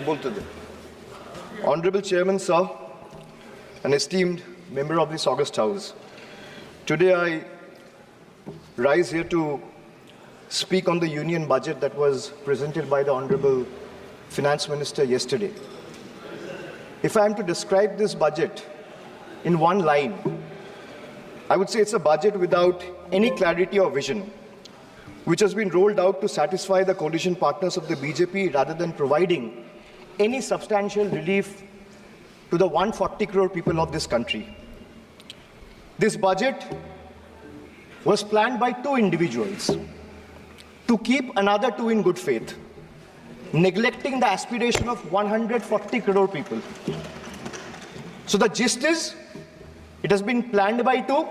बोलते थे. Honorable Chairman, sir, an esteemed member of this August House, today I rise here to speak on the union budget that was presented by the Honorable Finance Minister yesterday. If I am to describe this budget in one line, I would say it's a budget without any clarity or vision, which has been rolled out to satisfy the coalition partners of the BJP rather than providing any substantial relief to the 140 crore people of this country. This budget was planned by two individuals to keep another two in good faith, neglecting the aspiration of 140 crore people. So the gist is, it has been planned by two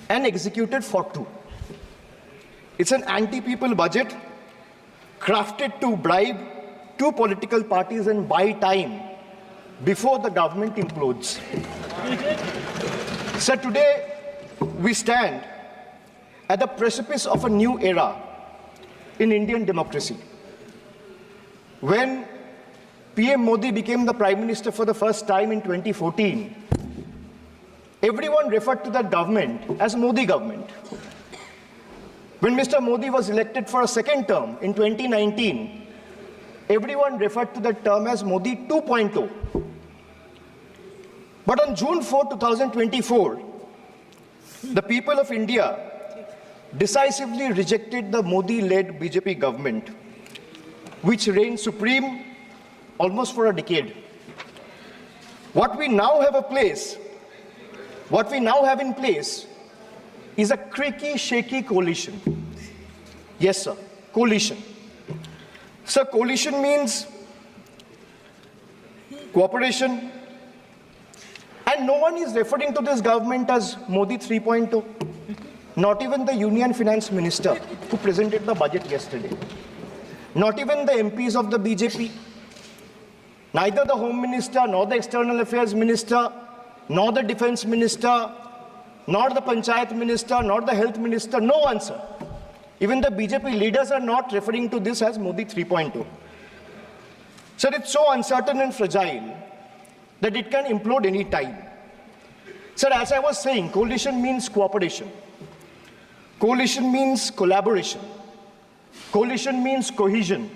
and executed for two. It's an anti-people budget crafted to bribe two political parties and buy time before the government implodes. So today we stand at the precipice of a new era in Indian democracy. When PM Modi became the Prime Minister for the first time in 2014, everyone referred to that government as Modi government. When Mr. Modi was elected for a second term in 2019, everyone referred to that term as Modi 2.0. But on June 4, 2024, the people of India decisively rejected the Modi-led BJP government, which reigned supreme almost for a decade. What we now have in place is a creaky, shaky coalition. Yes, sir, coalition. Sir, coalition means cooperation, and no one is referring to this government as Modi 3.0. Not even the Union Finance Minister who presented the budget yesterday. Not even the MPs of the BJP. Neither the Home Minister, nor the External Affairs Minister, nor the Defense Minister, nor the Panchayat Minister, nor the Health Minister, no one, sir. Even the BJP leaders are not referring to this as Modi 3.0. Sir, it's so uncertain and fragile that it can implode any time. Sir, as I was saying, coalition means cooperation. Coalition means collaboration. Coalition means cohesion.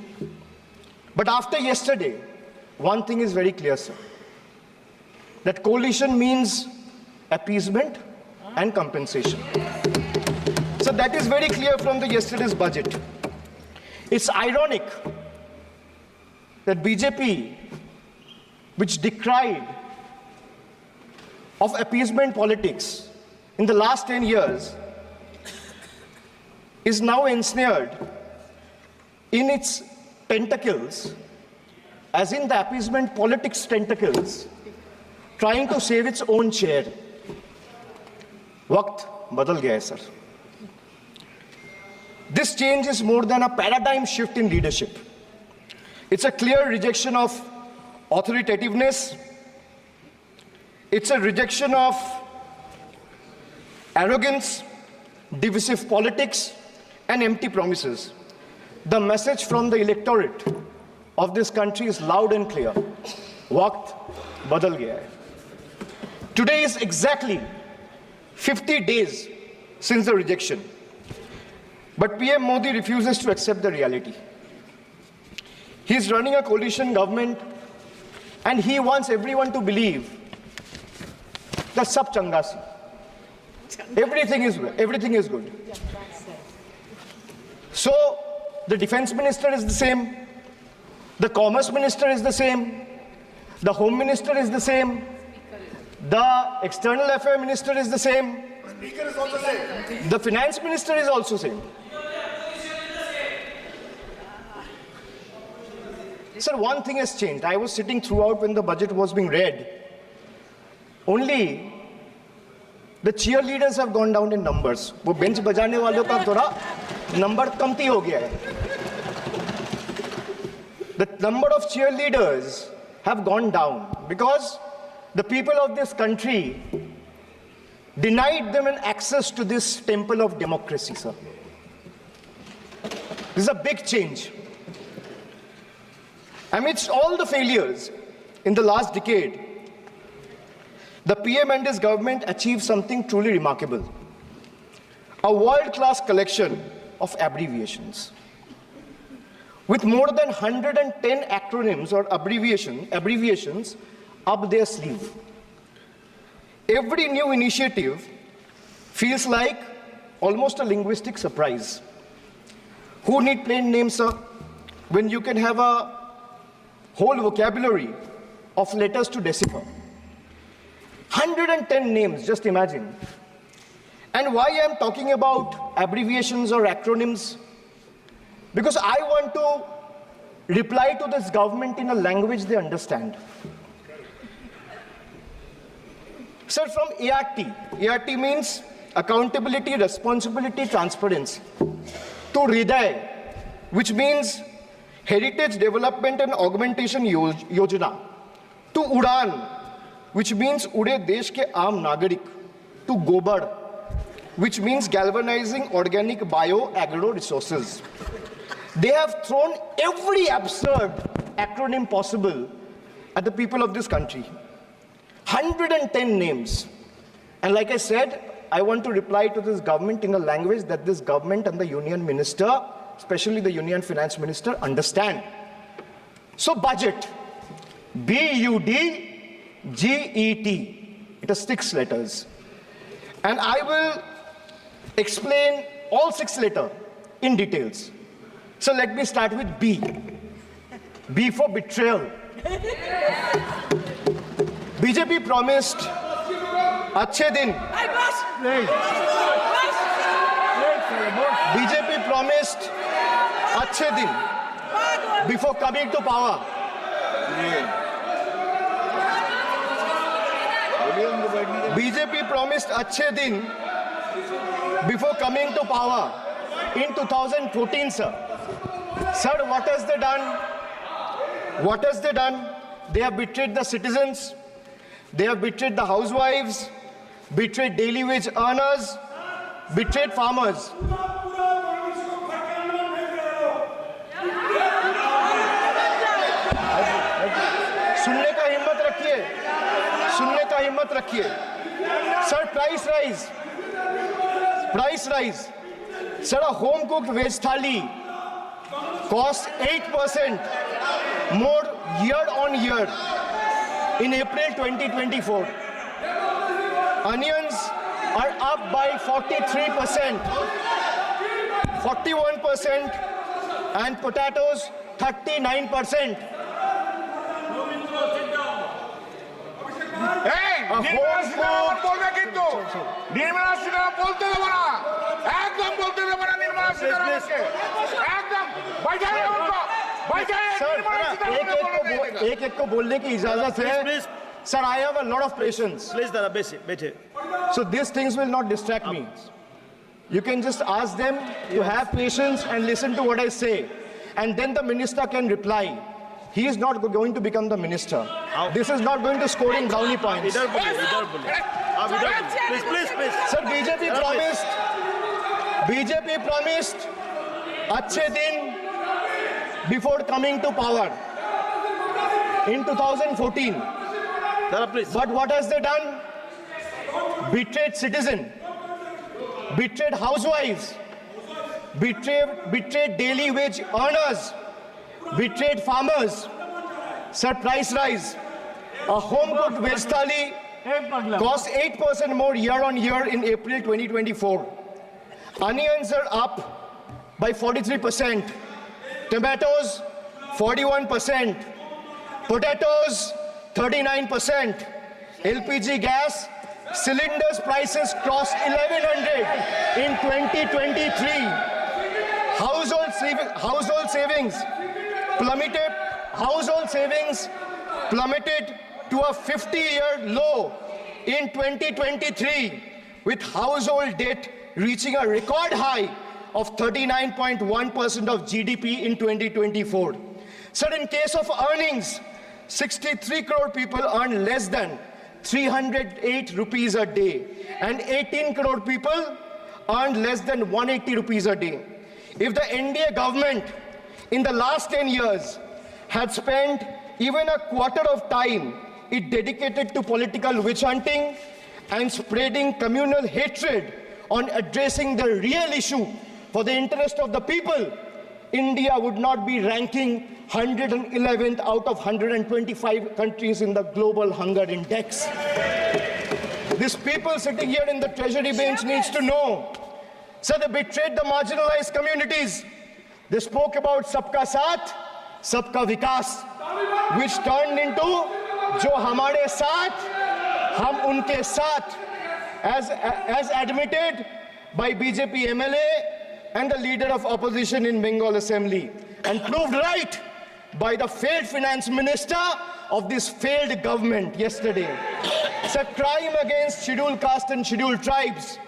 But after yesterday, one thing is very clear, sir. That coalition means appeasement and compensation. So that is very clear from the yesterday's budget. It's ironic that BJP, which decried of appeasement politics in the last 10 years, is now ensnared in its tentacles, as in the appeasement politics tentacles, trying to save its own chair. Waqt badal gaya hai, sir. This change is more than a paradigm shift in leadership. It's a clear rejection of authoritativeness. It's a rejection of arrogance, divisive politics, and empty promises. The message from the electorate of this country is loud and clear. Waqt badal gaya hai. Today is exactly 50 days since the rejection. But PM Modi refuses to accept the reality. He is running a coalition government and he wants everyone to believe that sab changa si. Everything is good. So the defense minister is the same, the commerce minister is the same, the home minister is the same, the external affairs minister is the same, speaker is also same, the finance minister is also same. Sir, one thing has changed. I was sitting throughout when the budget was being read. Only the cheerleaders have gone down in numbers. वो bench बजाने वालों का थोड़ा number कमती हो गया है. The number of cheerleaders have gone down because the people of this country denied them an access to this temple of democracy, sir. This is a big change. Amidst all the failures in the last decade, the PM and his government achieved something truly remarkable. A world-class collection of abbreviations. With more than 110 acronyms or abbreviations up their sleeve. Every new initiative feels like almost a linguistic surprise. Who need plain names, sir, when you can have a whole vocabulary of letters to decipher? 110 names, just imagine. And why I'm talking about abbreviations or acronyms? Because I want to reply to this government in a language they understand. Sir, from ART. ART means accountability, responsibility, transparency. To Hriday, which means Heritage Development and Augmentation Yojana. To Udan, which means Ude Desh ke Aam Nagarik. To Gobar, which means galvanizing organic bio-agro resources. They have thrown every absurd acronym possible at the people of this country. 110 names. And like I said, I want to reply to this government in a language that this government and the union minister, especially the union finance minister, understand. So budget, B-U-D-G-E-T. It has 6 letters. And I will explain all 6 letters in details. So let me start with B. B for betrayal. BJP promised Achhe Din. BJP promised Achhe Din before coming to power. BJP promised Achhe Din before coming to power in 2014, sir. Sir, what has they done? What has they done? They have betrayed the citizens. They have betrayed the housewives, betrayed daily wage earners, betrayed farmers. सुनने का हिम्मत रखिए. Sir, price rise. Sir, a home cooked veg thali costs 8% more year on year in April 2024. Onions are up by 43%, 41%, and potatoes 39%. एक को बोलने की इजाजत है. Sir, I have a lot of patience. Please, Dada, बैठे. So these things will not distract me. You can just ask them to have patience and listen to what I say. And then the minister can reply. He is not going to become the minister. This is not going to score in brownie points. Please. Sir, BJP promised Achhe Din before coming to power in 2014. Dada, please. But what has they done? Betrayed citizen, betrayed housewives, betrayed daily wage earners, betrayed farmers. Sir, price rise. A home-cooked veg thali costs 8% more year on year in April 2024. Onions are up by 43%. Tomatoes, 41%. Potatoes, 39%. LPG gas cylinders prices crossed 1100 in 2023. Household savings plummeted to a 50-year low in 2023, with household debt reaching a record high of 39.1% of GDP in 2024. Sir, in case of earnings, 63 crore people earn less than 308 rupees a day, and 18 crore people earn less than 180 rupees a day. If the NDA government in the last 10 years had spent even a quarter of time it dedicated to political witch hunting and spreading communal hatred on addressing the real issue for the interest of the people, India would not be ranking 111th out of 125 countries in the global hunger index. These people sitting here in the treasury bench needs to know. So they betrayed the marginalized communities. They spoke about Sabka Saath, Sabka Vikas, which turned into Jo Hamare Saath, Hum Unke Saath, as admitted by BJP MLA and the leader of opposition in Bengal Assembly, and proved right by the failed finance minister of this failed government yesterday. It's a crime against scheduled caste and scheduled tribes,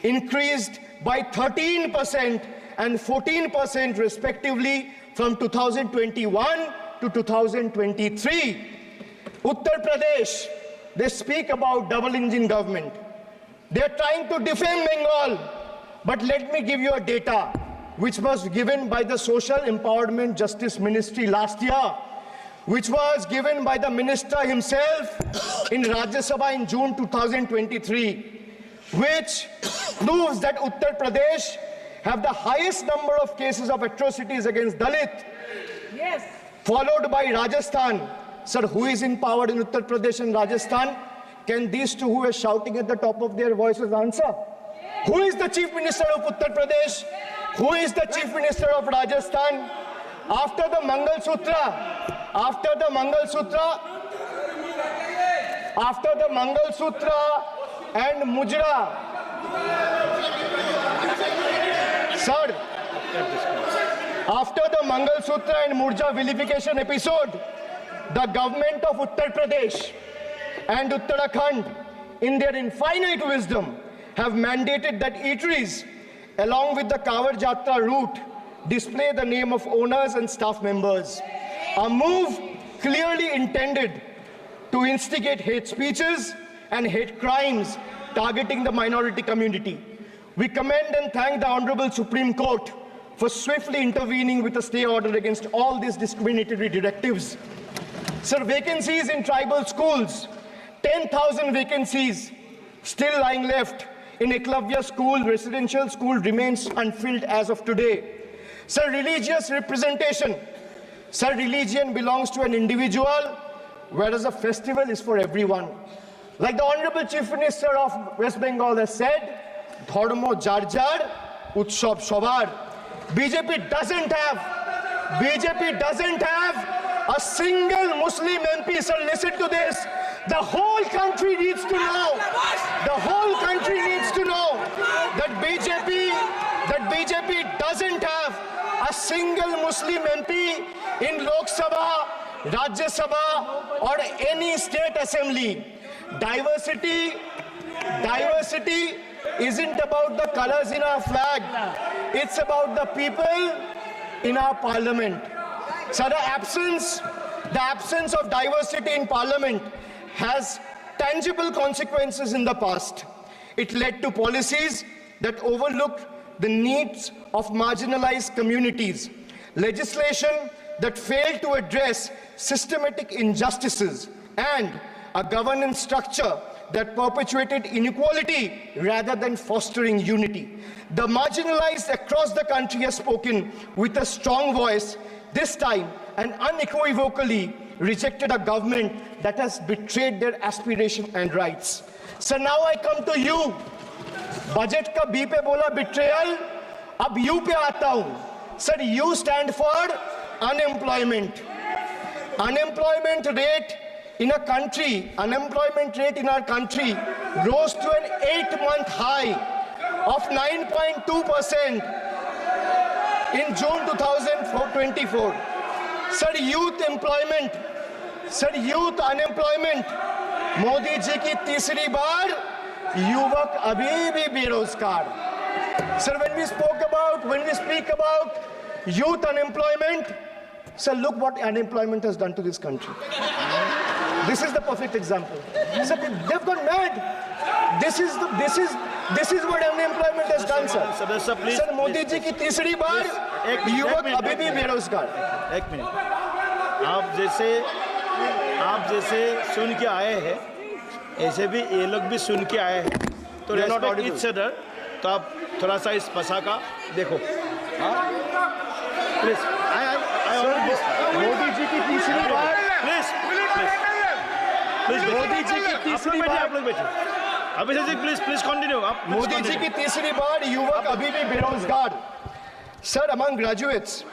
increased by 13% and 14% respectively from 2021 to 2023. Uttar Pradesh, they speak about double engine government. They're trying to defame Bengal. But let me give you a data which was given by the Social Empowerment Justice Ministry last year, which was given by the minister himself in Rajya Sabha in June 2023, which proves that Uttar Pradesh have the highest number of cases of atrocities against Dalit, yes, followed by Rajasthan. Sir, who is in power in Uttar Pradesh and Rajasthan? Can these two who are shouting at the top of their voices answer? Who is the Chief Minister of Uttar Pradesh? Who is the Chief Minister of Rajasthan? After the Mangal Sutra and Mujra, sir, after the Mangal Sutra and Murja vilification episode, the government of Uttar Pradesh and Uttarakhand, in their infinite wisdom, have mandated that eateries, along with the Kawar Jatra route, display the name of owners and staff members. A move clearly intended to instigate hate speeches and hate crimes targeting the minority community. We commend and thank the Honorable Supreme Court for swiftly intervening with a stay order against all these discriminatory directives. Sir, vacancies in tribal schools, 10,000 vacancies still lying left in Eklavya school, residential school, remains unfilled as of today. Sir, religious representation. Sir, religion belongs to an individual, whereas a festival is for everyone. Like the Honorable Chief Minister of West Bengal has said, Dharmo jar jar, Utsav shobar. BJP doesn't have a single Muslim MP. Sir, listen to this. The whole country needs to know. The whole country needs to know that BJP doesn't have a single Muslim MP in Lok Sabha, Rajya Sabha, or any state assembly. Diversity isn't about the colors in our flag. It's about the people in our parliament. So the absence of diversity in parliament has tangible consequences in the past. It led to policies that overlooked the needs of marginalized communities, legislation that failed to address systematic injustices, and a governance structure that perpetuated inequality rather than fostering unity. The marginalized across the country have spoken with a strong voice, this time and unequivocally rejected a government that has betrayed their aspiration and rights. So now I come to you. Budget ka B pe bola betrayal, ab U pe aata hu. Sir, U stand for unemployment. Unemployment rate in our country rose to an 8-month high of 9.2% in June 2024. Sir, youth unemployment, Modi ji ki तीसरी बार युवक अभी भी बेरोजगार. Sir, when we speak about youth unemployment, sir, look what unemployment has done to this country. This is the perfect example. Sir, they've gone mad. This is what unemployment has done, sir. Sir, please. Sir, Modi ji की तीसरी बार युवक अभी भी बेरोजगार. एक minute. आप जैसे सुन के आए हैं, ऐसे भी ये लोग भी सुन के आए हैं, तो You're not respect audible. Each other. तो आप थोड़ा सा इस भाषा का देखो, प्लीज। मोदी जी की तीसरी बार प्लीज मोदी जी की तीसरी बार आप लोग बैठिए। Abhishek ji please continue. आप मोदी जी की तीसरी बार युवक अभी भी बेरोजगार। Sir, among graduates,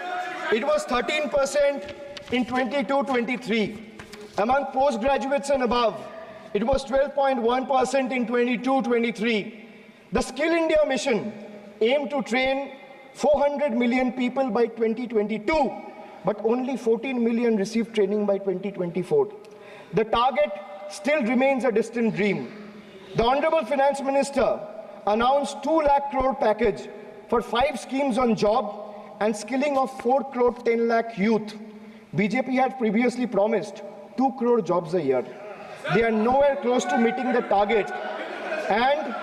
it was 13% in 22-23. Among postgraduates and above, it was 12.1% in 22-23. The Skill India mission aimed to train 400 million people by 2022, but only 14 million received training by 2024. The target still remains a distant dream. The Honorable Finance Minister announced 2 lakh crore package for 5 schemes on job and skilling of 4 crore 10 lakh youth. BJP had previously promised 2 crore jobs a year. They are nowhere close to meeting the target, and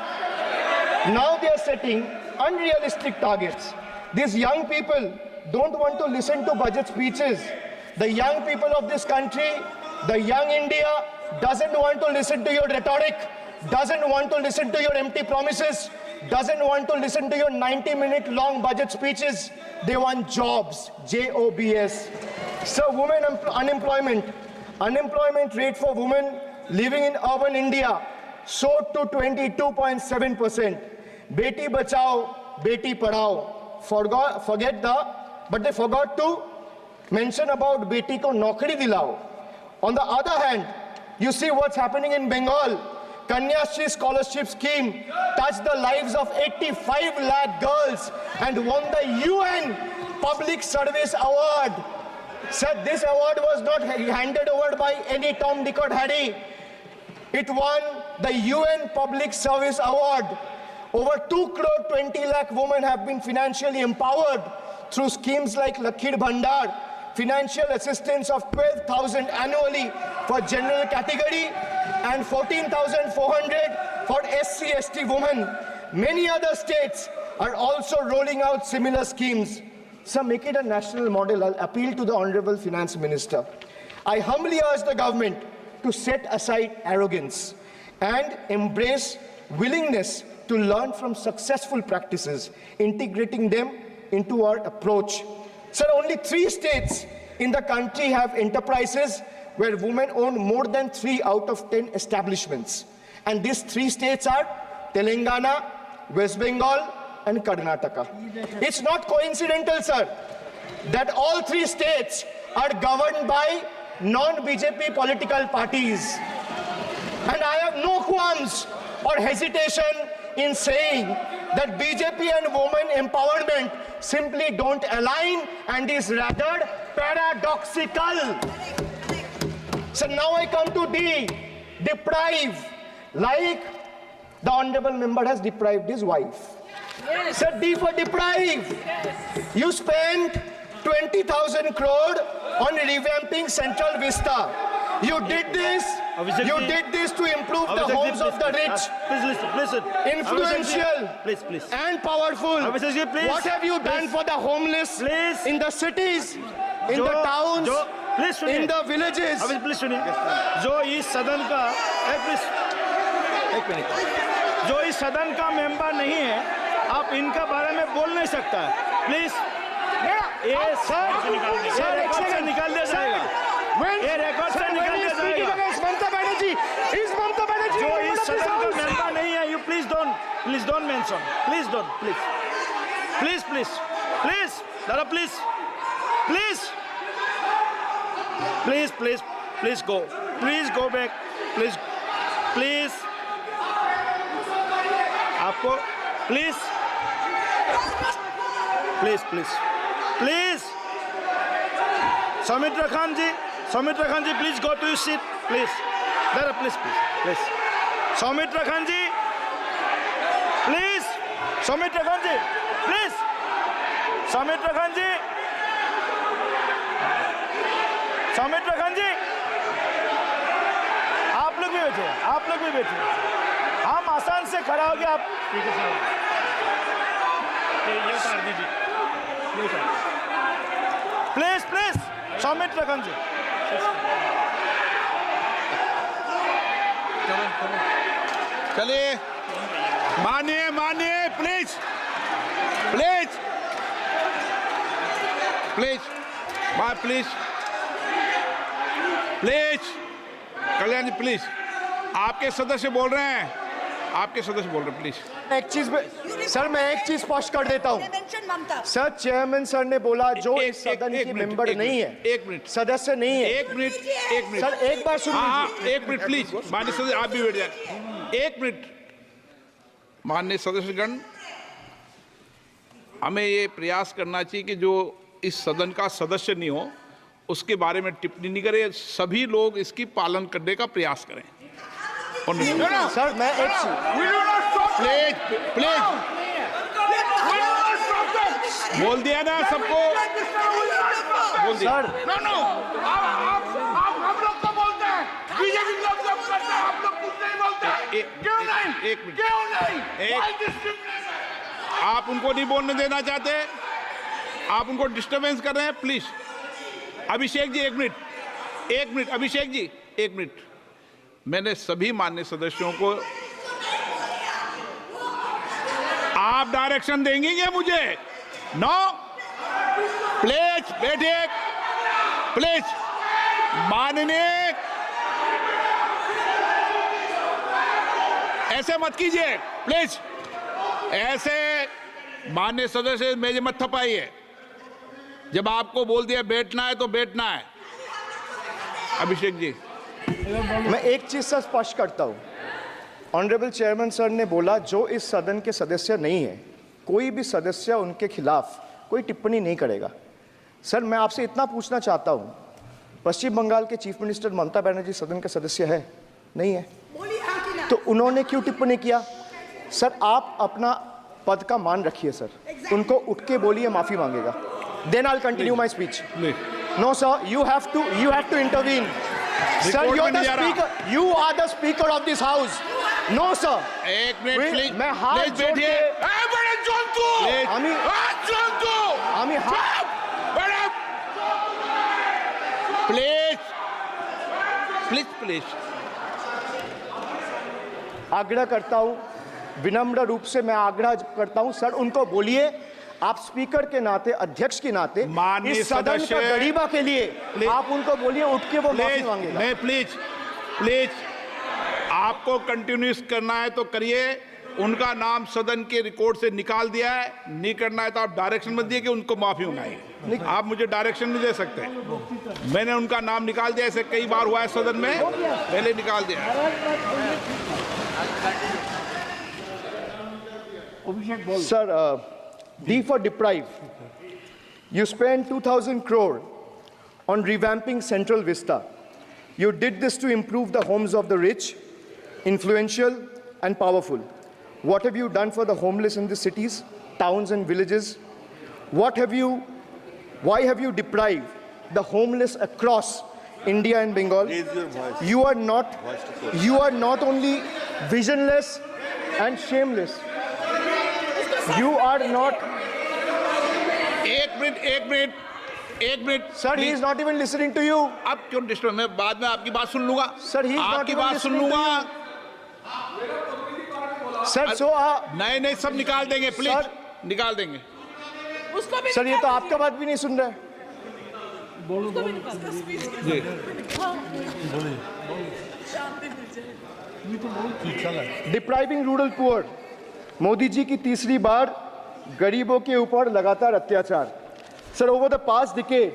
now they are setting unrealistic targets. These young people don't want to listen to budget speeches. The young people of this country, the young India, doesn't want to listen to your rhetoric, doesn't want to listen to your empty promises, doesn't want to listen to your 90-minute long budget speeches. They want jobs, J-O-B-S. So women unemployment rate for women living in urban India soared to 22.7%. Beti Bachao, Beti Padhao. But they forgot to mention about Beti ko Naukri Dilao. On the other hand, you see what's happening in Bengal. Kanyashri scholarship scheme touched the lives of 85 lakh girls and won the UN Public Service Award. Said this award was not handed over by any Tom, Dick or Harry. It won the UN Public Service Award. Over 2 crore 20 lakh women have been financially empowered through schemes like Lakhir Bhandar, financial assistance of 12,000 annually for general category and 14,400 for SC/ST women. Many other states are also rolling out similar schemes. So make it a national model. I'll appeal to the Honorable Finance Minister. I humbly urge the government to set aside arrogance and embrace willingness to learn from successful practices, integrating them into our approach. Sir, only 3 states in the country have enterprises where women own more than 3 out of 10 establishments. And these 3 states are Telangana, West Bengal, and Karnataka. It's not coincidental, sir, that all 3 states are governed by non-BJP political parties. And I have no qualms or hesitation in saying that BJP and women empowerment simply don't align and is rather paradoxical. So now I come to D, deprive, like the honorable member has deprived his wife. Yes. So D for deprive. Yes. You spent 20,000 crore on revamping Central Vista. You did this. You did this to improve the homes of the rich. Please listen. Influential. Please. And powerful. Please. What have you done for the homeless? Please. In the cities, in the towns, in the villages. Please सुनिए। जो इस सदन का एक minute, जो इस सदन का मेंबर नहीं है, आप इनका बारे में बोल नहीं सकता है। प्लीज ये रिकॉर्ड से निकाल दिया जाएगा। ये रिकॉर्ड से निकाल दिया जाएगा। ममता बनर्जी जो इस सदन का मेंबर नहीं है, you please don't mention, please दादा प्लीज गो बैक प्लीज आपको please Soumitra Khan ji please go to your seat please दादा प्लीज सौमित्र खान जी प्लीज आप लोग भी बैठे हम आसान से खड़ा हो गया। आप ठीक है सर, ये उतार दीजिए, प्लीज मिनट रखन से चलिए मानिए मानिए please please please please please Kalyan ji please आपके सदस्य बोल रहे हैं, आपके सदस्य बोल रहे हैं, प्लीज। एक चीज सर, मैं एक चीज स्पष्ट कर देता हूँ सर। चेयरमैन सर ने बोला जो इस सदन की मेंबर नहीं है, एक मिनट सदस्य नहीं है। एक मिनट सर एक बार सुनिए। हाँ एक मिनट प्लीज, माननीय सदस्य आप भी बैठ जाए। एक मिनट माननीय सदस्यगण, हमें ये प्रयास करना चाहिए कि जो इस सदन का सदस्य नहीं हो उसके बारे में टिप्पणी नहीं करें, सभी लोग इसकी पालन करने का प्रयास करें। और सर मैं एक प्लीज प्लीज बोल दिया ना सबको, बोल दिया। सर हम लोग तो बोलते हैं, बीजेपी लोग जब करते हैं आप लोग कुछ नहीं बोलते। क्यों नहीं? एक मिनट, क्यों नहीं? आप उनको नहीं बोलने देना चाहते, आप उनको डिस्टर्बेंस कर रहे हैं। प्लीज अभिषेक जी एक मिनट, अभिषेक जी एक मिनट। मैंने सभी माननीय सदस्यों को, आप डायरेक्शन देंगे क्या मुझे? नो प्लीज बैठिए, प्लीज माननीय, ऐसे मत कीजिए प्लीज, ऐसे माननीय सदस्य मेरे मत थपाइए। जब आपको बोल दिया बैठना है तो बैठना है। अभिषेक जी मैं एक चीज से स्पष्ट करता हूँ। ऑनरेबल चेयरमैन सर ने बोला जो इस सदन के सदस्य नहीं है, कोई भी सदस्य उनके खिलाफ कोई टिप्पणी नहीं करेगा। सर मैं आपसे इतना पूछना चाहता हूँ, पश्चिम बंगाल के चीफ मिनिस्टर ममता बनर्जी सदन के सदस्य है? नहीं है, तो उन्होंने क्यों टिप्पणी किया? सर आप अपना पद का मान रखिए सर, उनको उठ के बोलिए माफी मांगेगा। Then I'll continue my speech. No, sir. You have to intervene. Sir, you're the speaker. You are the speaker of this house. No, sir. एक मिनट प्लीज, मैं हाथ जोड़ के बड़े जंतु, আমি प्लीज प्लीज प्लीज आग्रह करता हूं, विनम्र रूप से मैं आग्रह करता हूं सर, उनको बोलिए आप स्पीकर के नाते, अध्यक्ष के नाते, इस सदन का गरिमा के लिए आप उनको बोलिए उठ के वो माफी मांगेगा। मैं प्लीज आपको कंटिन्यूस करना है तो करिए। उनका नाम सदन के रिकॉर्ड से निकाल दिया है, नहीं करना है तो आप डायरेक्शन मत दिए कि उनको माफी मंगाइए। आप मुझे डायरेक्शन नहीं दे सकते। मैंने उनका नाम निकाल दिया, ऐसे कई बार हुआ है सदन में, पहले निकाल दिया। Sir, D for deprive. You spent 2,000 crore on revamping Central Vista. You did this to improve the homes of the rich, influential, and powerful. What have you done for the homeless in the cities, towns, and villages? Why have you deprived the homeless across India and Bengal? You are not only visionless and shameless. You are not. एक minute Sir, he is not even listening to you. अब क्यों disturb? मैं बाद में आपकी बात सुन लूंगा। Sir, he is not आपकी even बात सुन listening to लूंगा। Sir, so नहीं सब निकाल देंगे प्लीज, Sir, निकाल देंगे। सर ये तो आपका बात भी नहीं सुन रहे। Depriving rural poor, Modi ji की तीसरी बार गरीबों के ऊपर लगातार अत्याचार। Sir, over the past decade,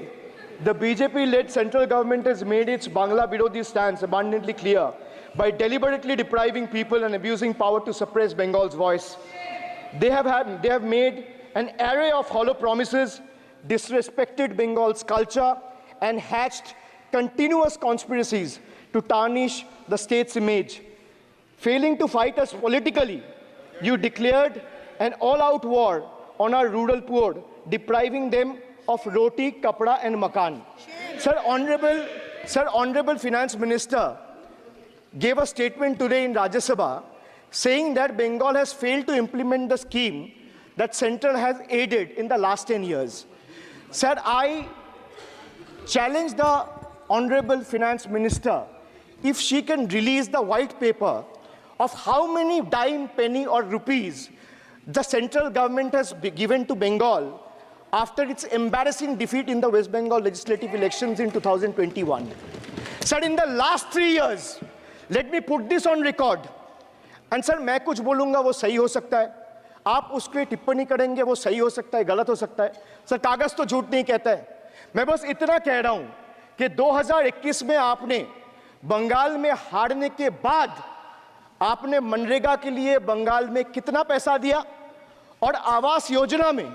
the BJP-led central government has made its Bangla Birodhi stance abundantly clear by deliberately depriving people and abusing power to suppress Bengal's voice. They have made an array of hollow promises, disrespected Bengal's culture, and hatched continuous conspiracies to tarnish the state's image. Failing to fight us politically, you declared an all-out war on our rural poor, depriving them of roti, kapda, and makan. Sir, Honorable Finance Minister gave a statement today in Rajya Sabha saying that Bengal has failed to implement the scheme that Central has aided in the last 10 years. Sir, I challenge the Honorable Finance Minister if she can release the white paper of how many dime, penny or rupees the central government has given to Bengal after its embarrassing defeat in the West Bengal legislative elections in 2021. Sir, in the last 3 years, let me put this on record. And sir, मैं कुछ बोलूँगा वो सही हो सकता है, आप उसके टिप्पणी करेंगे वो सही हो सकता है, गलत हो सकता है. सर, कागज तो झूठ नहीं कहता है. मैं बस इतना कह रहा हूँ कि 2021 में आपने बंगाल में हारने के बाद आपने मनरेगा के लिए बंगाल में कितना पैसा दिया, और आवास योजना में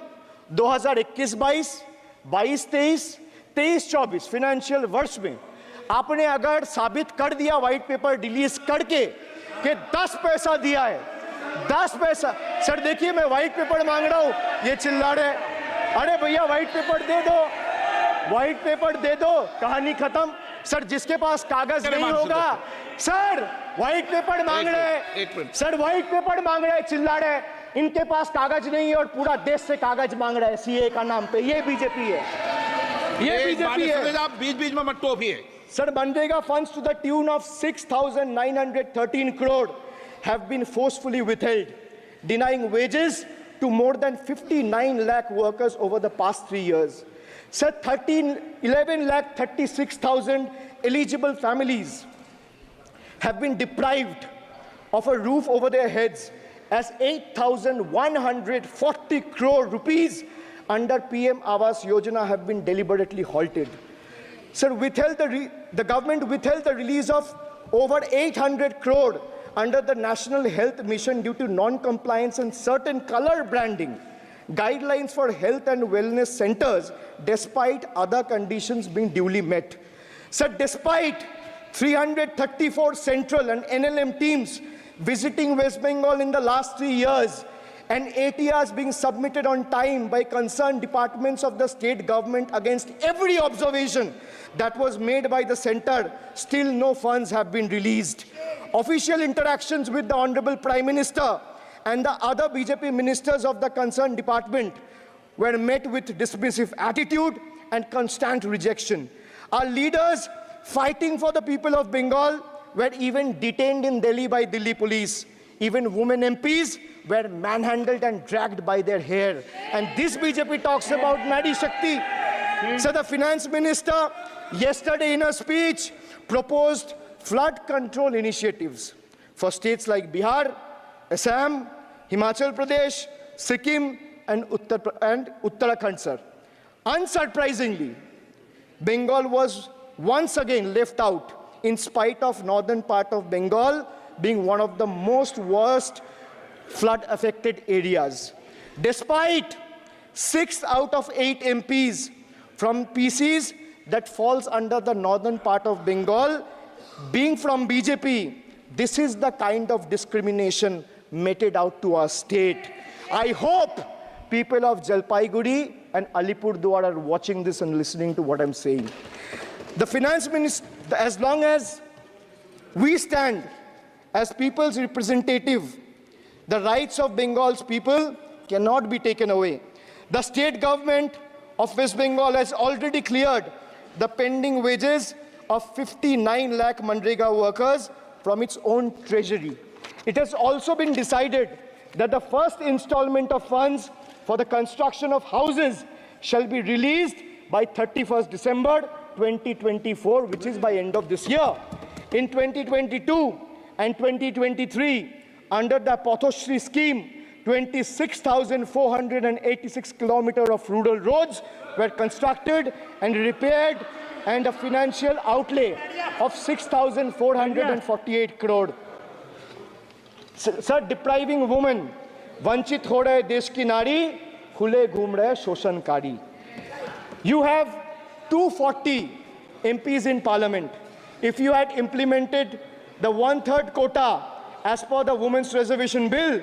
2021-22, 22-23, 23-24 फाइनेंशियल वर्ष में आपने अगर साबित कर दिया व्हाइट पेपर रिलीज करके कि 10 पैसा दिया है, 10 पैसा. सर देखिए, मैं व्हाइट पेपर मांग रहा हूं, ये चिल्ला रहे. अरे भैया व्हाइट पेपर दे दो, व्हाइट पेपर दे दो, कहानी खत्म. सर जिसके पास कागज नहीं होगा, सर व्हाइट पेपर मांग रहे हैं, सर व्हाइट पेपर मांग रहे हैं, चिल्ला रहे. इनके पास कागज नहीं है और पूरा देश से कागज मांग रहा है सीए का नाम पे. ये बीजेपी है, ये बीजेपी है. आप बीच-बीच में मत टोकिए. Sir, Manrega funds to the tune of 6,913 crore have been forcefully withheld, denying wages to more than 59 lakh workers over the past 3 years. Sir, 11 lakh 36,000 eligible families have been deprived of a roof over their heads as 8,140 crore rupees under PM Awas Yojana have been deliberately halted. Sir, the government withheld the release of over 800 crore under the National Health Mission due to non-compliance and certain color branding guidelines for health and wellness centers, despite other conditions being duly met. Sir, despite 334 central and NLM teams visiting West Bengal in the last 3 years, and ATRs being submitted on time by concerned departments of the state government against every observation that was made by the center, still no funds have been released. Official interactions with the Honorable Prime Minister and the other BJP ministers of the concerned department were met with dismissive attitude and constant rejection. Our leaders fighting for the people of Bengal were even detained in Delhi by Delhi police. Even women MPs were manhandled and dragged by their hair. And this BJP talks about Nari Shakti. So the finance minister yesterday in a speech proposed flood control initiatives for states like Bihar, Assam, Himachal Pradesh, Sikkim, and Uttarakhand, sir. Unsurprisingly, Bengal was once again left out in spite of northern part of Bengal being one of the most worst flood-affected areas. Despite 6 out of 8 MPs from PCs that falls under the northern part of Bengal being from BJP, this is the kind of discrimination meted out to our state. I hope people of Jalpaiguri and Alipurduar are watching this and listening to what I'm saying. The finance minister, as long as we stand as people's representative, the rights of Bengal's people cannot be taken away. The state government of West Bengal has already cleared the pending wages of 59 lakh Manrega workers from its own treasury. It has also been decided that the first installment of funds for the construction of houses shall be released by 31st December 2024, which is by end of this year. In 2022 and 2023, under the Pathoshri scheme, 26,486 kilometers of rural roads were constructed and repaired, and a financial outlay of 6,448 crore. Sir, depriving women, vanchit ho rahe desh ki nari, khule ghum rahe shoshankari. You have 240 MPs in parliament. If you had implemented the 1/3 quota as per the Women's Reservation Bill,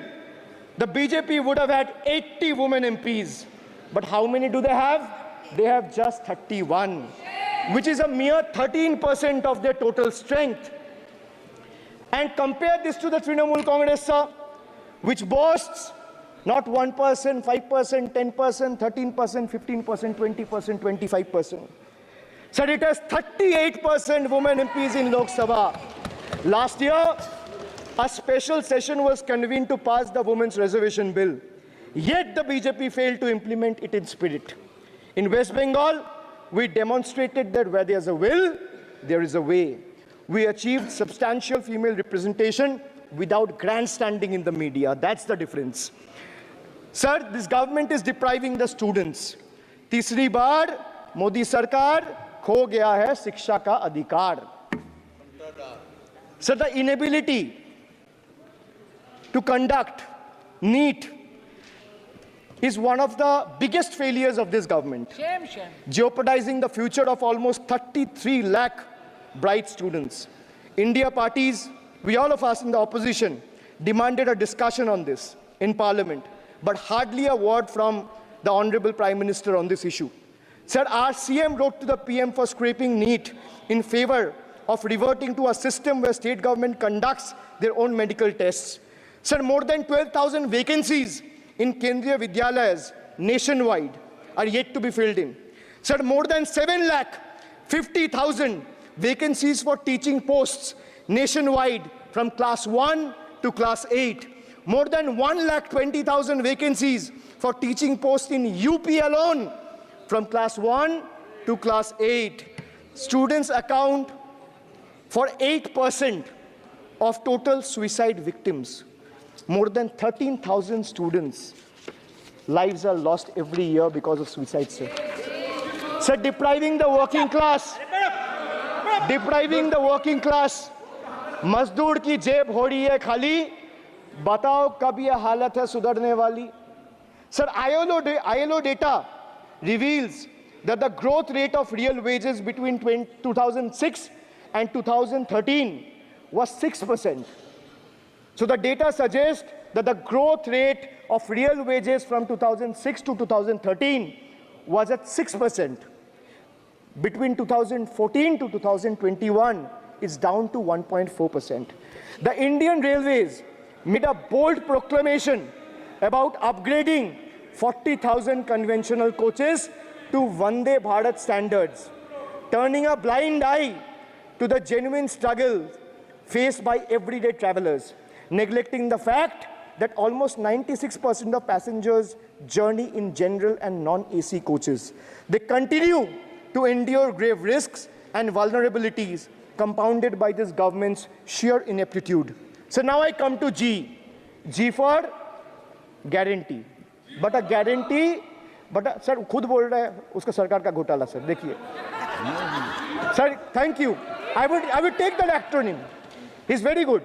the BJP would have had 80 women MPs. But how many do they have? They have just 31, which is a mere 13% of their total strength. And compare this to the Trinamool Congress, sir, which boasts not 1%, 5%, 10%, 13%, 15%, 20%, 25%. Sir, it has 38% women MPs in Lok Sabha. Last year, a special session was convened to pass the Women's Reservation Bill. Yet the BJP failed to implement it in spirit. In West Bengal, we demonstrated that where there's a will, there is a way. We achieved substantial female representation without grandstanding in the media. That's the difference. Sir, this government is depriving the students. तीसरी बार मोदी सरकार खो गया है शिक्षा का अधिकार. Sir, the inability to conduct NEET is one of the biggest failures of this government, jeopardizing the future of almost 33 lakh bright students. India parties, we all of us in the opposition, demanded a discussion on this in Parliament, but hardly a word from the Honorable Prime Minister on this issue. Sir, our CM wrote to the PM for scrapping NEET in favor of reverting to a system where state government conducts their own medical tests. Sir, more than 12,000 vacancies in Kendriya Vidyalayas nationwide are yet to be filled in. Sir, more than 7,50,000 vacancies for teaching posts nationwide from class 1 to class 8. More than 1,20,000 vacancies for teaching posts in UP alone from class 1 to class 8. Students account for 8% of total suicide victims. More than 13,000 students' lives are lost every year because of suicide, sir. Sir, depriving the working class, मजदूर की जेब हो रही है खाली, बताओ कब ये हालत है सुधरने वाली? Sir, ILO data reveals that the growth rate of real wages between 2006 and 2013 was 6%. So the data suggests that the growth rate of real wages from 2006 to 2013 was at 6%. Between 2014 to 2021, it's down to 1.4%. The Indian Railways made a bold proclamation about upgrading 40,000 conventional coaches to Vande Bharat standards, turning a blind eye to the genuine struggle faced by everyday travelers, neglecting the fact that almost 96% of passengers journey in general and non-AC coaches. They continue to endure grave risks and vulnerabilities compounded by this government's sheer ineptitude. So now I come to G. G for guarantee. But a guarantee, sir, खुद बोल रहा है उसका सरकार का घोटाला, sir. देखिए. Sir, thank you. I would take that acronym. He's very good.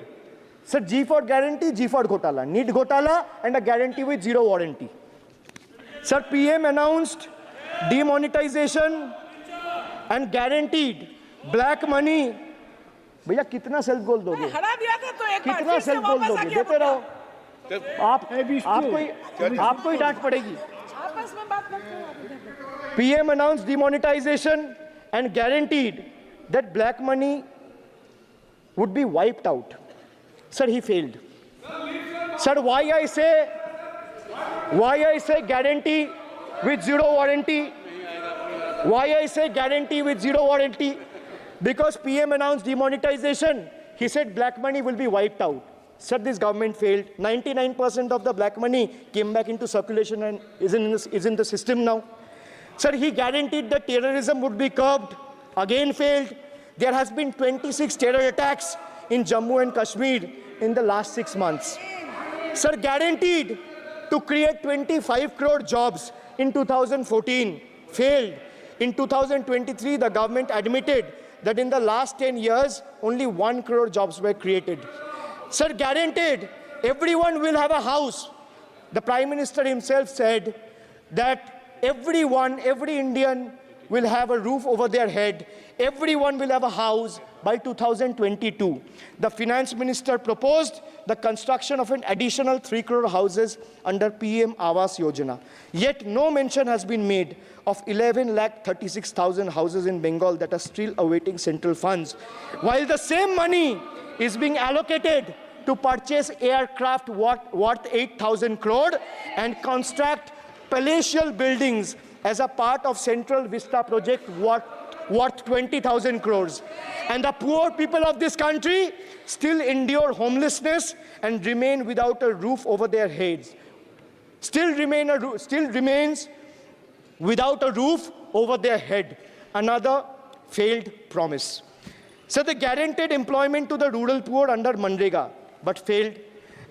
Sir, G for guarantee, G for घोटाला. NEET घोटाला and a guarantee with zero warranty. Sir, PM announced demonetization and guaranteed black money. भैया कितना self goal दोगे? हरा दिया था तो एक बार कितना सेल्फ गोल दोगे? देते रहो. आपको ही डांट पड़ेगी. आपस में बात मत करो. PM announced demonetization and guaranteed that black money would be wiped out. Sir, he failed. Sir, why I say guarantee with zero warranty? Why I say guarantee with zero warranty? Because PM announced demonetization. He said black money will be wiped out. Sir, this government failed. 99% of the black money came back into circulation and is in the system now. Sir, he guaranteed that terrorism would be curbed. Again failed. There has been 26 terror attacks in Jammu and Kashmir in the last 6 months. Sir, guaranteed to create 25 crore jobs in 2014. Failed. In 2023, the government admitted that in the last 10 years, only 1 crore jobs were created. Sir, guaranteed everyone will have a house. The Prime Minister himself said that every Indian will have a roof over their head. Everyone will have a house by 2022. The Finance Minister proposed the construction of an additional 3 crore houses under PM Awas Yojana. Yet no mention has been made of 11,36,000 houses in Bengal that are still awaiting central funds, while the same money is being allocated to purchase aircraft worth 8,000 crore and construct palatial buildings as a part of Central Vista project worth worth 20,000 crores. And the poor people of this country still endure homelessness and remain without a roof over their heads. Still remains without a roof over their head. Another failed promise. So they guaranteed employment to the rural poor under Manrega, but failed.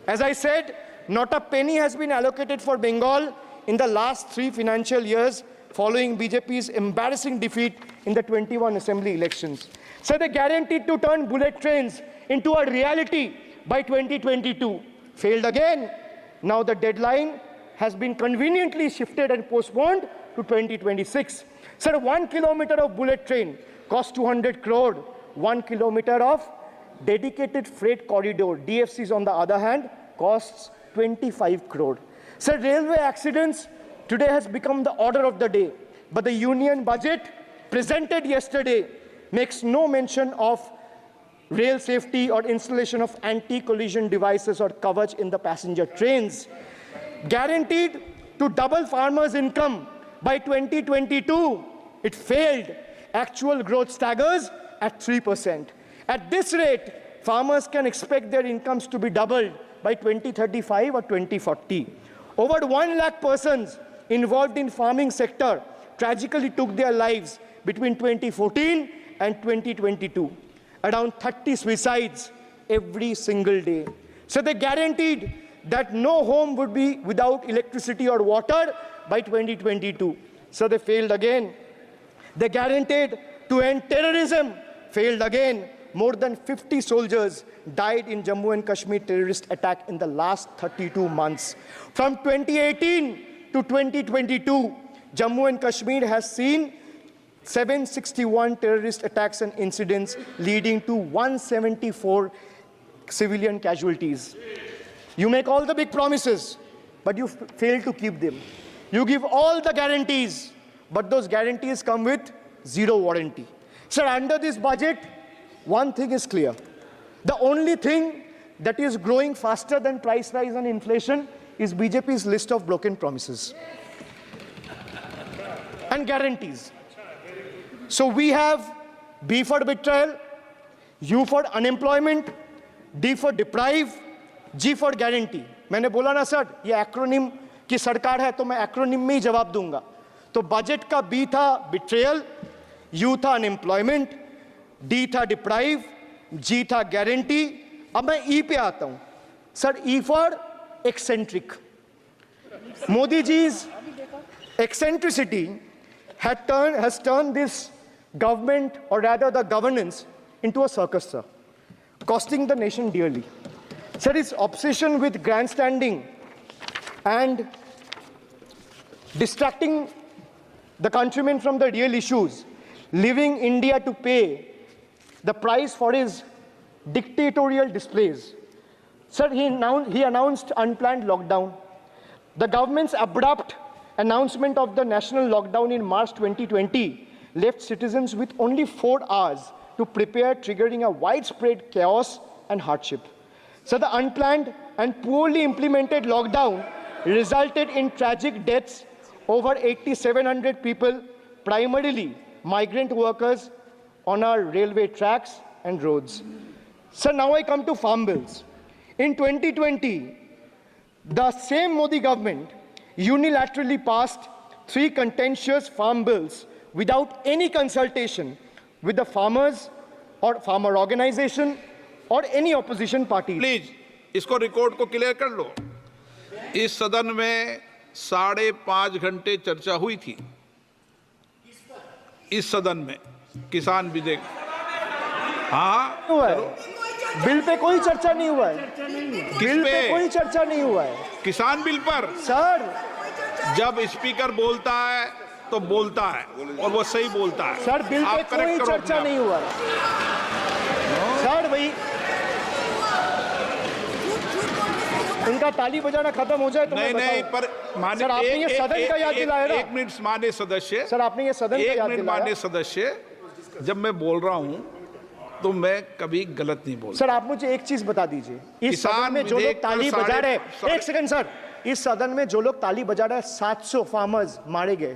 As I said, not a penny has been allocated for Bengal in the last 3 financial years following BJP's embarrassing defeat in the 21 assembly elections. So they guaranteed to turn bullet trains into a reality by 2022. Failed again. Now the deadline has been conveniently shifted and postponed to 2026. Sir, 1 kilometer of bullet train costs 200 crore. 1 kilometer of dedicated freight corridor, DFCs on the other hand, costs 25 crore. Sir, railway accidents today has become the order of the day. But the union budget presented yesterday makes no mention of rail safety or installation of anti-collision devices or Kavach in the passenger trains. Guaranteed to double farmers' income by 2022. It failed. Actual growth staggers at 3%. At this rate, farmers can expect their incomes to be doubled by 2035 or 2040. Over 1 lakh persons involved in farming sector tragically took their lives between 2014 and 2022. Around 30 suicides every single day. So they guaranteed that no home would be without electricity or water by 2022. So they failed again. They guaranteed to end terrorism. Failed again. More than 50 soldiers died in Jammu and Kashmir terrorist attack in the last 32 months. From 2018 to 2022, Jammu and Kashmir has seen 761 terrorist attacks and incidents leading to 174 civilian casualties. You make all the big promises, but you fail to keep them. You give all the guarantees, but those guarantees come with zero warranty. Sir, under this budget, one thing is clear. The only thing that is growing faster than price rise and inflation is BJP's list of broken promises and guarantees. So we have B for betrayal, U for unemployment, D for deprive, G for guarantee. मैंने बोला ना sir, ये acronym की सरकार है तो मैं acronym में ही जवाब दूंगा. तो बजट का B था betrayal, U था unemployment, D था deprive, G था guarantee. अब मैं E पे आता हूं. Sir, E for eccentric. Modi ji's eccentricity has turned this government, or rather the governance, into a circus, sir, costing the nation dearly. Sir, his obsession with grandstanding and distracting the countrymen from the real issues, leaving India to pay the price for his dictatorial displays. Sir, he announced unplanned lockdown. The government's abrupt announcement of the national lockdown in March 2020 left citizens with only 4 hours to prepare, triggering a widespread chaos and hardship. So the unplanned and poorly implemented lockdown resulted in tragic deaths. Over 8,700 people, primarily migrant workers, on our railway tracks and roads. So now I come to farm bills. In 2020, the same Modi government unilaterally passed 3 contentious farm bills without any consultation with the farmers or farmer organization or any opposition party. Please इसको record को clear कर लो. इस सदन में 5.5 घंटे चर्चा हुई थी. इस सदन में किसान विधेयक. हाँ, हुआ है. बिल पे कोई चर्चा नहीं हुआ है. बिल पे कोई चर्चा नहीं हुआ है. किसान बिल पर सर, जब स्पीकर बोलता है तो बोलता है और वो सही बोलता है. सर, बिल पे कोई चर्चा नहीं हुआ है. सर भाई, इनका ताली बजाना खत्म हो जाए तो नहीं, पर माननीय सर, आपने ये सदन का याद दिलाया ना. 1 मिनट माननीय सदस्य. सर, आपने ये सदन का याद दिलाया. माननीय सदस्य, जब मैं बोल रहा हूं तो मैं कभी गलत नहीं बोलता. सर, आप मुझे एक चीज बता दीजिए. इस सदन में जो लोग ताली बजा रहे हैं, एक सेकंड सर, इस सदन में जो लोग ताली बजा रहे हैं, 700 फार्मर्स मारे गए.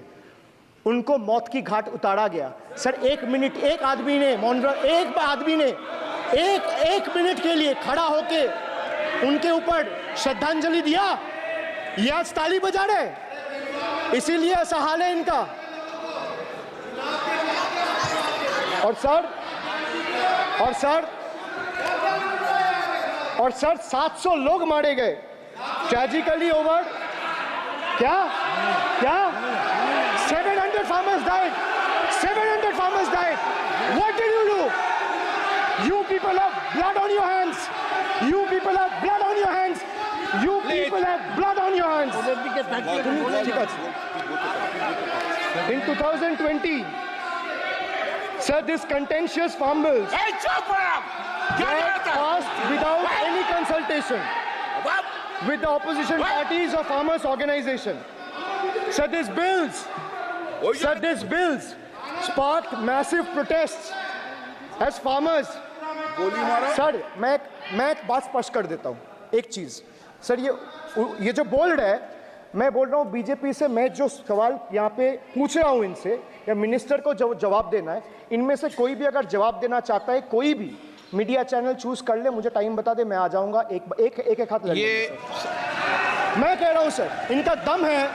उनको मौत की घाट उतारा गया। सर 1 मिनट एक आदमी ने एक मिनट के लिए खड़ा होके उनके ऊपर श्रद्धांजलि दिया। ये आज ताली बजा रहे, इसीलिए ऐसा हाल है इनका। और सर 700 लोग मारे गए ट्रेजिकली ओवर क्या 700 farmers died. 700 farmers died. What did you do? You people have blood on your hands. You people have blood on your hands. You people have blood on your hands. In 2020, sir, this contentious farm bills ए, चुप रहो। क्या were करता है? passed without any consultation with the opposition parties or farmers' organization. Sir, these bills sparked massive protests as farmers. Sir मैं एक बात स्पष्ट कर देता हूँ, एक चीज सर, ये जो बोल रहा है, मैं बोल रहा हूँ बीजेपी से, मैं जो सवाल यहाँ पे पूछ रहा हूँ इनसे या मिनिस्टर को जो जवाब देना है, इनमें से कोई भी अगर जवाब देना चाहता है, कोई भी मीडिया चैनल चूज कर ले, मुझे टाइम बता दे, मैं आ जाऊंगा। एक हाथ लग मैं कह रहा हूं सर, इनका दम है,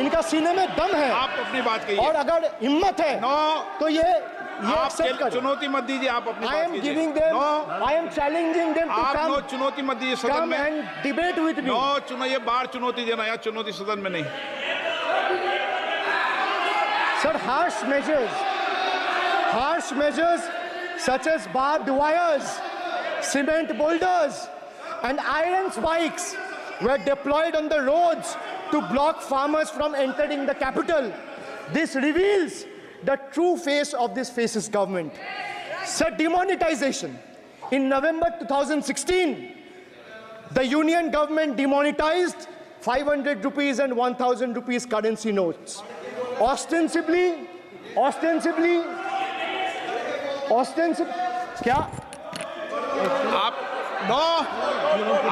इनका सीने में दम है, आप अपनी बात कहिए, और अगर हिम्मत है तो ये आप चुनौती मत दीजिए, आप अपनी बात कीजिए। I am challenging them to come, चुनौती मत दीजिए सदन come में। and debate with me. ये बार चुनौती देना, या चुनौती सदन में नहीं। Sir, harsh measures such as barbed wires, cement boulders, and iron spikes were deployed on the roads to block farmers from entering the capital. This reveals the true face of this fascist government. Sir, demonetization. In November 2016, the union government demonetized 500 rupees and 1000 rupees currency notes. Ostensibly, क्या?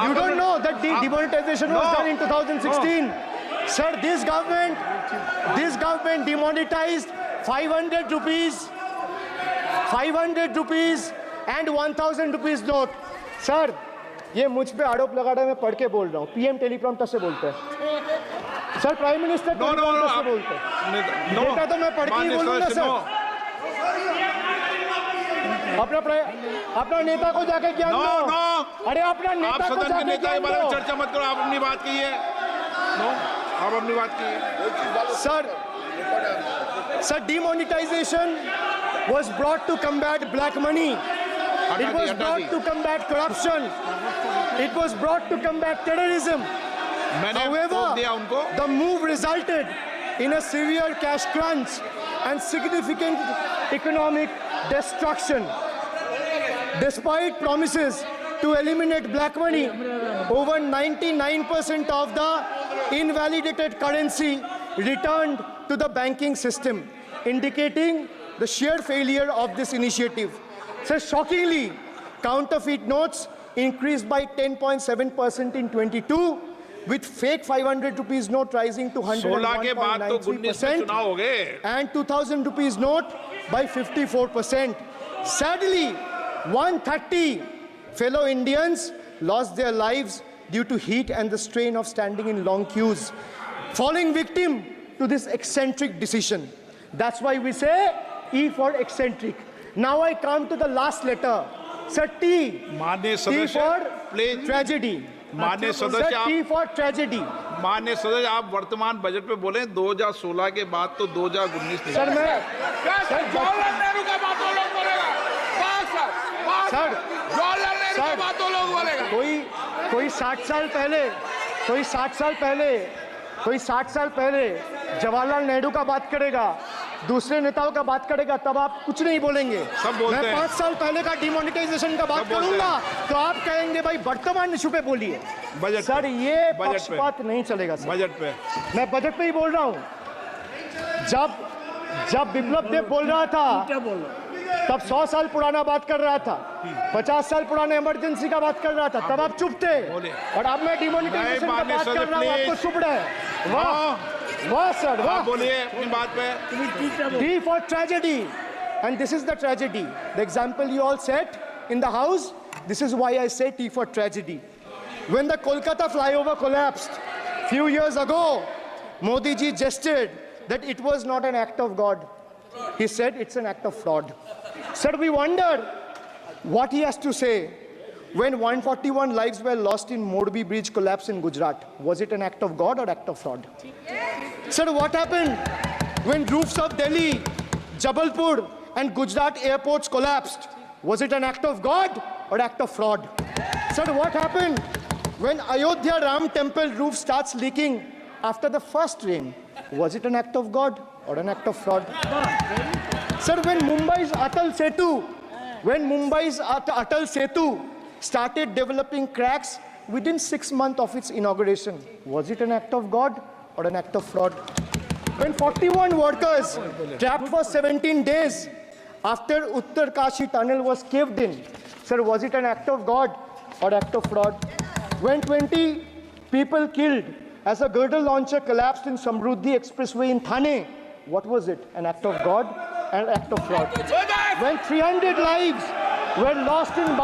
You don't know that the demonetization was done in 2016. Sir, this government demonetized 500 rupees and 1000 rupees note. Sir, ये मुझ पे आरोप लगा रहा है, मैं पढ़ के बोल रहा हूँ, पीएम टेलीप्रॉम्प्टर से बोलते हैं। सर, प्राइम मिनिस्टर टेलीप्रॉम्प्टर से बोलते हैं। डेटा तो मैं पढ़ के ही बोलूंगा सर। अपना नेता को जाके ज्ञान दो। अरे अपना नेता को जाके ज्ञान दो। चर्चा मत करो, आप अपनी बात कीजिए। आप अपनी बात कीजिए। Sir, demonetization was brought to combat black money. It was brought to combat corruption. It was brought to combat terrorism. However, the move resulted in a severe cash crunch and significant economic destruction. Despite promises to eliminate black money, over 99% of the invalidated currency returned to the banking system, indicating the sheer failure of this initiative. So shockingly, counterfeit notes increased by 10.7% in 22, with fake 500 rupees note rising to 101.93% and 2000 rupees note by 54%. Sadly, 130 fellow Indians lost their lives due to heat and the strain of standing in long queues, falling victim to this eccentric decision. That's why we say E for eccentric. Now I come to the last letter. Sir, T. T for tragedy. माननीय सदस्य, T for tragedy. माननीय सदस्य, आप वर्तमान budget पे बोले 2016 के बाद तो 2019 नहीं। सर मैं जवाहरलाल नेहरू का बात वो लोग बोलेगा। सर जवाहरलाल नेहरू का बात वो लोग बोलेगा। कोई 60 साल पहले जवाहरलाल नेहरू का बात करेगा, दूसरे नेताओं का बात करेगा, तब आप कुछ नहीं बोलेंगे। मैं 5 साल पहले का डिमोनेटाइजेशन का बात करूंगा तो आप कहेंगे भाई वर्तमान इशू पे बोलिए। सर ये पक्षपात नहीं चलेगा सर। बजट पे मैं बजट पे ही बोल रहा हूँ। जब बिप्लब देव बोल रहा था तब 100 साल पुराना बात कर रहा था, 50 साल पुराने इमरजेंसी का बात कर रहा था, तब आप चुप थे। और अब मैं डिमोनेटाइजेशन का बात कर रहा हूँ, आपको चुप रहे। वाह वाह सर, वाह. आप बोलिए अपनी बात पे। D for tragedy. And this is the tragedy. The example you all set in the house, this is why I say T for tragedy. When the Kolkata flyover collapsed few years ago, Modi ji gestured that it was not an act of God. He said it's an act of fraud. Sir, we wonder what he has to say when 141 lives were lost in Morbi Bridge collapse in Gujarat. Was it an act of God or act of fraud? Sir, what happened when roofs of Delhi, Jabalpur and Gujarat airports collapsed? Was it an act of God or act of fraud? Sir, what happened when Ayodhya Ram temple roof starts leaking after the first rain? Was it an act of God or an act of fraud? Sir, when Mumbai's Atal Setu started developing cracks within 6 months of its inauguration, was it an act of God or an act of fraud? When 41 workers trapped for 17 days after Uttar Kashi tunnel was caved in, sir, was it an act of God or act of fraud? When 20 people killed as a girdle launcher collapsed in Samruddhi Expressway in Thane, what was it? An act of God and act of fraud? When 300 lives were lost in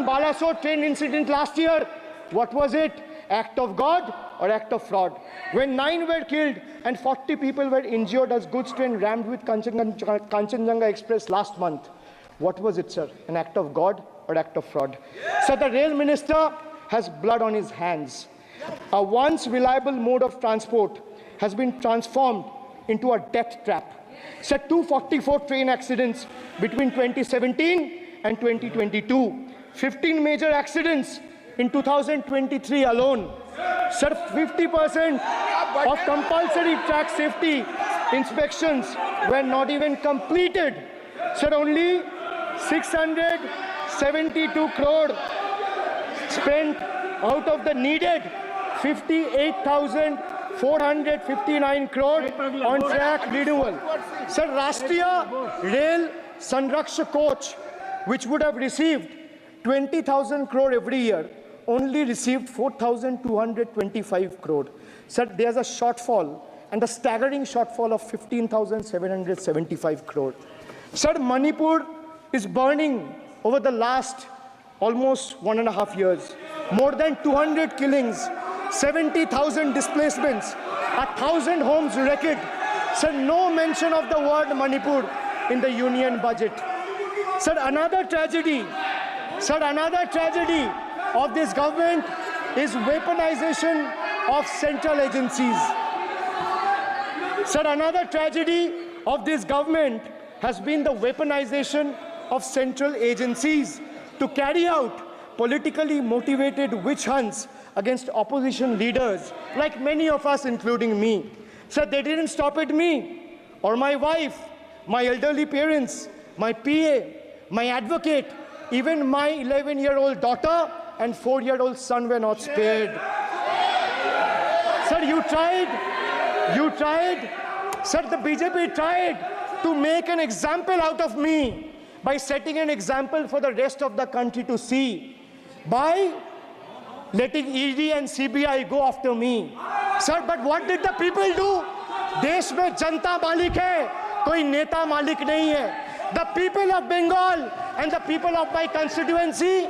Balasore, train incident last year, what was it? Act of God or act of fraud? When 9 were killed and 40 people were injured as goods train rammed with Kanchenjunga Express last month, what was it, sir? An act of God or act of fraud? So the rail minister has blood on his hands. A once reliable mode of transport has been transformed into a death trap. So 244 train accidents between 2017 and 2022. 15 major accidents in 2023 alone. Sir, 50% of compulsory track safety inspections were not even completed. Sir, only 672 crore spent out of the needed 58,459 crore on track renewal. Sir, Rashtriya Rail Sanrakshak Coach, which would have received 20,000 crore every year, only received 4,225 crore. Sir, there's a shortfall, and a staggering shortfall of 15,775 crore. Sir, Manipur is burning over the last almost 1.5 years. More than 200 killings, 70,000 displacements, 1,000 homes wrecked. Sir, no mention of the word Manipur in the union budget. Sir, another tragedy of this government is weaponization of central agencies. Sir, another tragedy of this government has been the weaponization of central agencies to carry out politically motivated witch hunts against opposition leaders, like many of us, including me. Sir, they didn't stop at me or my wife, my elderly parents, my PA, my advocate, even my 11-year-old daughter and 4-year-old son were not spared. Sir, you tried. Sir, the BJP tried to make an example out of me by setting an example for the rest of the country to see, by letting ED and CBI go after me. Sir, but what did the people do? देश में जनता मालिक है, कोई नेता मालिक नहीं है. The people of Bengal and the people of my constituency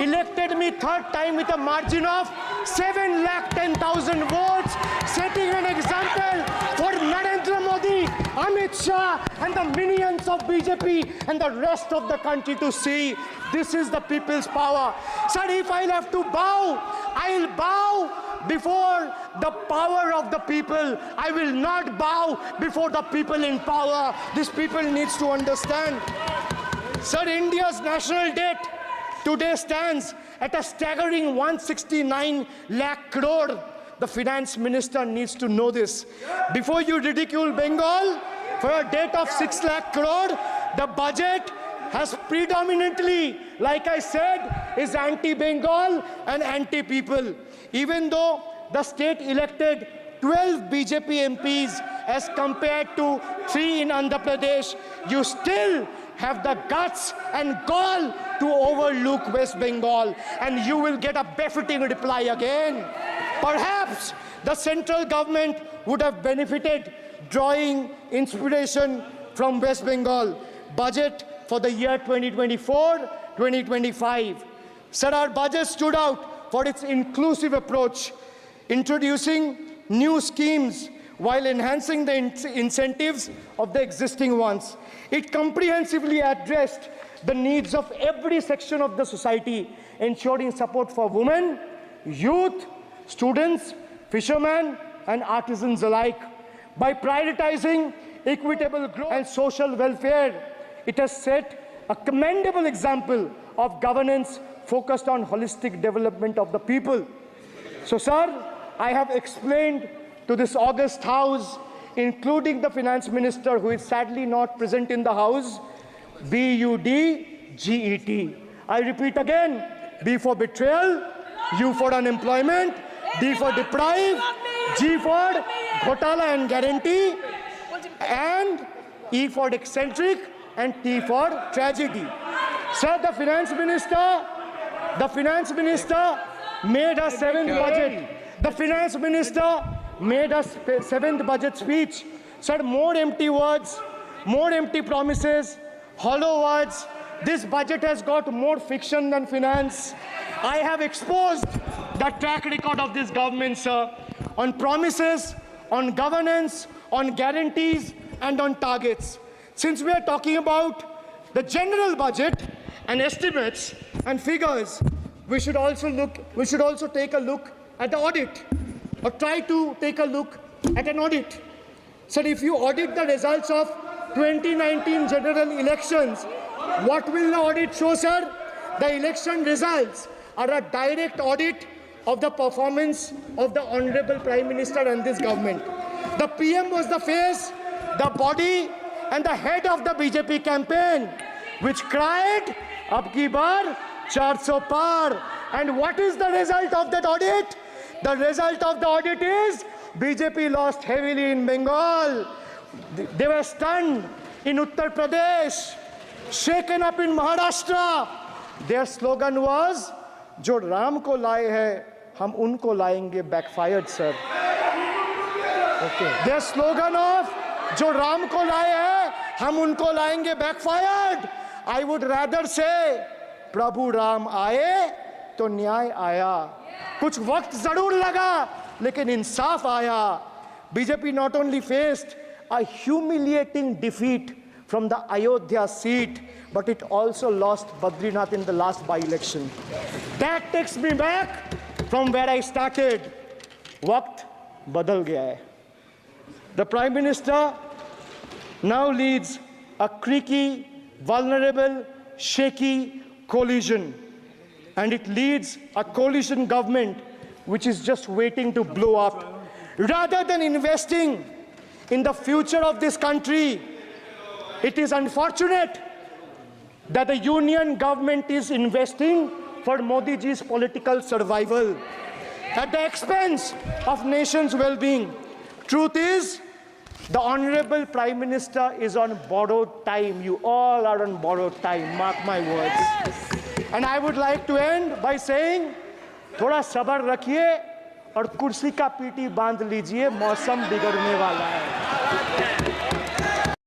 elected me third time with a margin of 710,000 votes, setting an example for Narendra Modi, Amit Shah and the minions of BJP and the rest of the country to see. This is the people's power. Sir, if I'll have to bow, I'll bow before the power of the people. I will not bow before the people in power. This people needs to understand. Sir, India's national debt today stands at a staggering 169 lakh crore. The finance minister needs to know this. Before you ridicule Bengal for a debt of 6 lakh crore, the budget has predominantly, like I said, is anti-Bengal and anti-people. Even though the state elected 12 BJP MPs as compared to 3 in Andhra Pradesh, you still have the guts and gall to overlook West Bengal, and you will get a befitting reply again. Perhaps the central government would have benefited drawing inspiration from West Bengal budget for the year 2024-2025. Sir, our budget stood out for its inclusive approach, introducing new schemes while enhancing the incentives of the existing ones. It comprehensively addressed the needs of every section of the society, ensuring support for women, youth, students, fishermen, and artisans alike. By prioritizing equitable growth and social welfare, it has set a commendable example of governance focused on holistic development of the people. So, sir, I have explained to this august House, including the Finance Minister, who is sadly not present in the House, BUDGET. I repeat again, B for betrayal, U for unemployment, D for deprive, G for ghotala and guarantee, and E for eccentric, and T for tragedy. Sir, the Finance Minister made a seventh budget. The Finance Minister made a seventh budget speech. Sir, more empty words, more empty promises, hollow words. This budget has got more fiction than finance. I have exposed the track record of this government, sir, on promises, on governance, on guarantees, and on targets. Since we are talking about the general budget and estimates and figures, we should also take a look at the audit, or try to take a look at an audit. So if you audit the results of 2019 general elections, what will the audit show, sir? The election results are a direct audit of the performance of the Honorable Prime Minister and this government. The PM was the face, the body, and the head of the BJP campaign, which cried, "Ab ki bar 400 par." And what is the result of that audit? The result of the audit is BJP lost heavily in Bengal. They were stunned in Uttar Pradesh, shaken up in Maharashtra. Their slogan was, "Jo Ram ko laaye hai, hum unko laayenge," backfired, sir. Okay. Their slogan of "Jo Ram ko laaye hai, hum unko laayenge," backfired. I would rather say, "Prabhu Ram aaye, to न्याय आया." कुछ वक्त जरूर लगा, लेकिन इंसाफ आया. BJP not only faced a humiliating defeat from the Ayodhya seat, but it also lost Badrinath in the last by-election. That takes me back from where I started. Waqt badal gaya hai. The Prime Minister now leads a creaky, vulnerable, shaky coalition. And it leads a coalition government which is just waiting to blow up. Rather than investing in the future of this country, it is unfortunate that the union government is investing for Modi ji's political survival at the expense of nation's well-being. Truth is, the Honorable Prime Minister is on borrowed time. You all are on borrowed time, mark my words. And I would like to end by saying, थोड़ा सब्र रखिए और कुर्सी का PT बांध लीजिए, मौसम बिगड़ने वाला है.